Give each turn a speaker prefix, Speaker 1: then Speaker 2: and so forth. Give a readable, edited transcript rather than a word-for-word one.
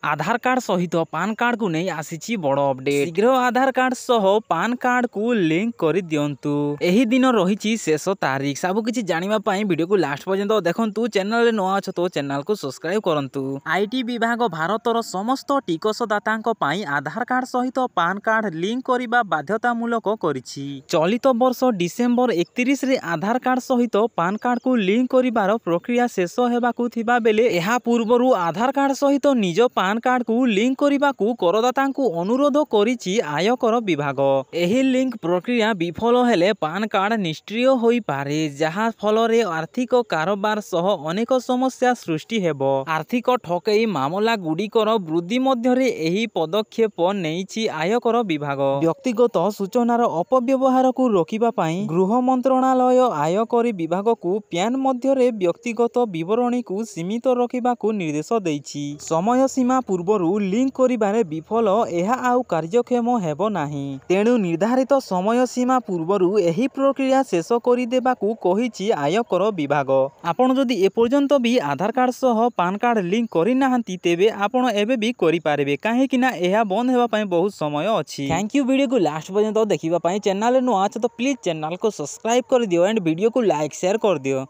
Speaker 1: आधार card सहित PAN card को नहीं आसी बड़ अपडेट। शीघ्र आधार कार्ड सह पान कार्ड को लिंक कर दिंतु। एही दिन रही शेष तारीख। सब किसी जानिबा पई वीडियो को लास्ट पर्यंत देखंतु। चैनल रे नवा अछ तो चैनल को सब्सक्राइब करंतु। आईटी विभाग भारतर समस्त टिकसदातांक पई आधार कार्ड सहित पान कार्ड लिंक करबा बाध्यतामूलक करिछि। चलित वर्ष डिसेंबर 31 रे आधार कार्ड सहित पान कार्ड को लिंक करिबार प्रक्रिया शेष हेबाकु थिबा बेले एहा पूर्वरु आधार कार्ड सहित निज पान कार्ड को लिंक करने को करदाता अनुरोध करिछि आयकर विभाग। एही लिंक प्रक्रिया विफल हेले पान कार्ड निष्क्रिय होई पारे, जहा फल रे आर्थिक कारोबार सह अनेक समस्या सृष्टि हेबो। आर्थिक ठकई मामला गुड़िकर वृद्धि मध्यरे एही पदक्षेप नेइछि आयकर विभाग। व्यक्तिगत सूचनार अपव्यवहार को रोकिबा पई गृह मंत्रणालय आयकर विभाग को प्यान मध्यरे व्यक्तिगत विवरणी को सीमित रखिबा को निर्देश दैछि। समय सीमा पूर्वरु लिंक करिबारे विफल एहा आउ कार्यक्षम हेबो नाही। तेणु निर्धारित समय सीमा पूर्वरु एही प्रक्रिया शेष करि देबाकू कहिछि आयकर विभाग। आपण जदि ए पर्यंत भी आधार कार्ड सह पान कार्ड लिंक करि नाहंती तेबे आपण एबे भी करि पारबे, काहे कि ना एहा बंद हेबा पई बहुत समय अछि। थैंक यू वीडियो को लास्ट पर्यंत देखिबा पई। चैनल रे नुआ छ तो प्लीज चैनल को सब्सक्राइब कर दियो एंड वीडियो को लाइक शेयर कर दियो।